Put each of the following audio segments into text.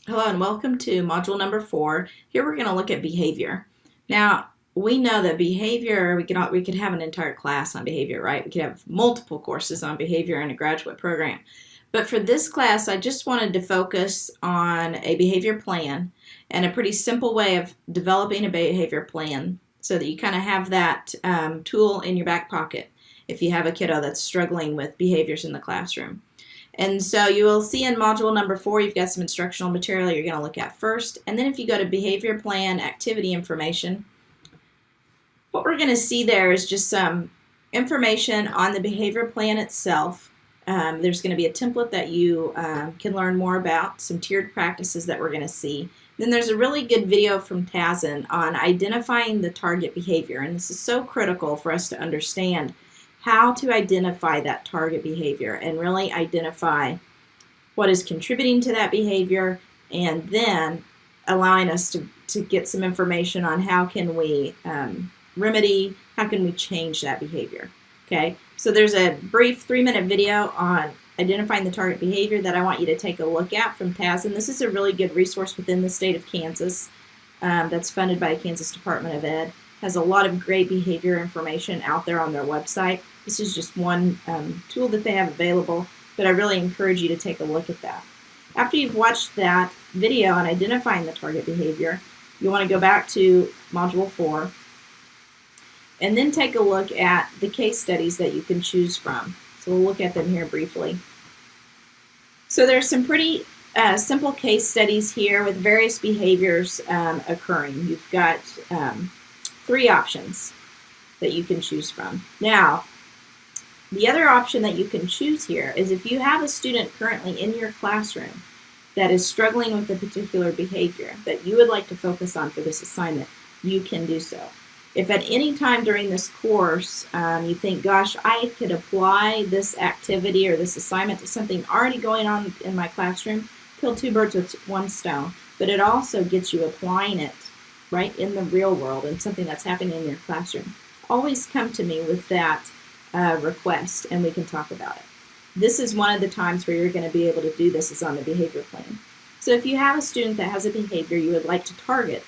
Hello and welcome to module number 4. Here we're going to look at behavior. Now, we know that behavior, we could have an entire class on behavior, right? We could have multiple courses on behavior in a graduate program. But for this class, I just wanted to focus on a behavior plan and a pretty simple way of developing a behavior plan so that you kind of have that tool in your back pocket if you have a kiddo that's struggling with behaviors in the classroom. And so you will see in module number 4, you've got some instructional material you're going to look at first. And then if you go to behavior plan activity information, what we're going to see there is just some information on the behavior plan itself. There's going to be a template that you can learn more about, some tiered practices that we're going to see. Then there's a really good video from Tazin on identifying the target behavior. And this is so critical for us to understand how to identify that target behavior and really identify what is contributing to that behavior, and then allowing us to get some information on how can we remedy, how can we change that behavior. Okay, so there's a brief 3-minute video on identifying the target behavior that I want you to take a look at from Tazin. This is a really good resource within the state of Kansas that's funded by the Kansas Department of Ed. Has a lot of great behavior information out there on their website. This is just one tool that they have available, but I really encourage you to take a look at that. After you've watched that video on identifying the target behavior, you want to go back to Module 4 and then take a look at the case studies that you can choose from. So we'll look at them here briefly. So there's some pretty simple case studies here with various behaviors occurring. You've got 3 options that you can choose from. Now, the other option that you can choose here is if you have a student currently in your classroom that is struggling with a particular behavior that you would like to focus on for this assignment, you can do so. If at any time during this course you think, gosh, I could apply this activity or this assignment to something already going on in my classroom, kill 2 birds with 1 stone, but it also gets you applying it right in the real world and something that's happening in your classroom, always come to me with that request and we can talk about it. This is one of the times where you're going to be able to do this is on the behavior plan. So if you have a student that has a behavior you would like to target,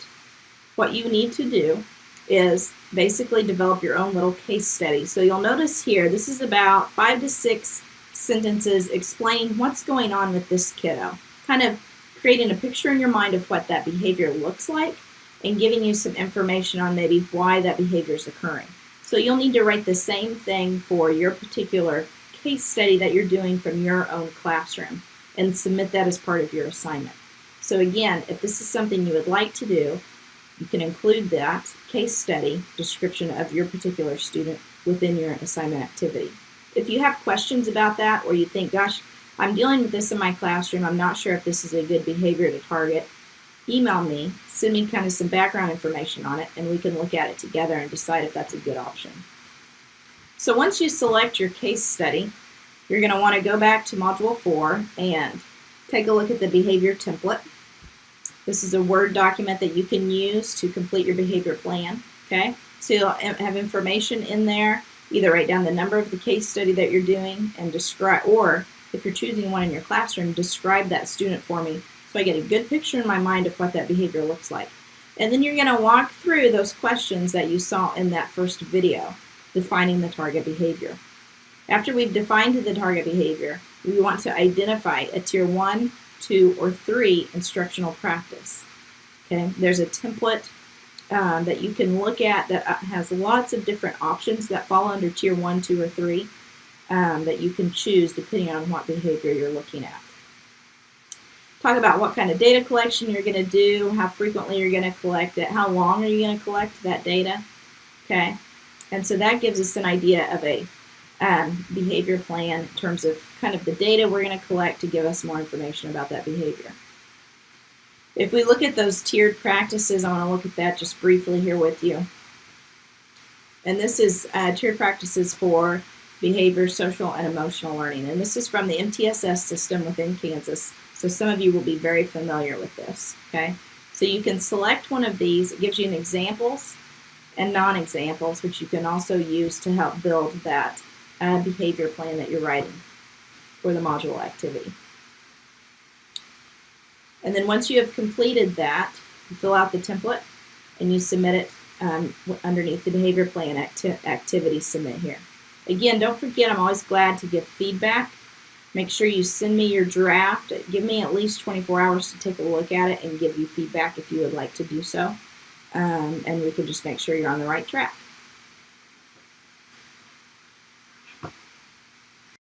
what you need to do is basically develop your own little case study. So you'll notice here, this is about 5 to 6 sentences explaining what's going on with this kiddo, kind of creating a picture in your mind of what that behavior looks like and giving you some information on maybe why that behavior is occurring. So you'll need to write the same thing for your particular case study that you're doing from your own classroom and submit that as part of your assignment. So again, if this is something you would like to do, you can include that case study description of your particular student within your assignment activity. If you have questions about that, or you think, gosh, I'm dealing with this in my classroom, I'm not sure if this is a good behavior to target, email me, send me kind of some background information on it, and we can look at it together and decide if that's a good option. So once you select your case study, you're going to want to go back to Module 4 and take a look at the behavior template. This is a Word document that you can use to complete your behavior plan. Okay, so you'll have information in there. Either write down the number of the case study that you're doing and describe, or if you're choosing one in your classroom, describe that student for me so I get a good picture in my mind of what that behavior looks like. And then you're going to walk through those questions that you saw in that first video, defining the target behavior. After we've defined the target behavior, we want to identify a Tier 1, 2, or 3 instructional practice. Okay, there's a template that you can look at that has lots of different options that fall under Tier 1, 2, or 3 that you can choose depending on what behavior you're looking at. Talk about what kind of data collection you're going to do, how frequently you're going to collect it, how long are you going to collect that data. Okay, and so that gives us an idea of a behavior plan in terms of kind of the data we're going to collect to give us more information about that behavior. If we look at those tiered practices, I want to look at that just briefly here with you. And this is tiered practices for behavior, social, and emotional learning. And this is from the MTSS system within Kansas. So some of you will be very familiar with this. Okay, so you can select one of these. It gives you an examples and non-examples, which you can also use to help build that behavior plan that you're writing for the module activity. And then once you have completed that, you fill out the template and you submit it underneath the behavior plan activity submit here. Again, don't forget, I'm always glad to give feedback. Make sure you send me your draft. Give me at least 24 hours to take a look at it and give you feedback if you would like to do so. And we can just make sure you're on the right track.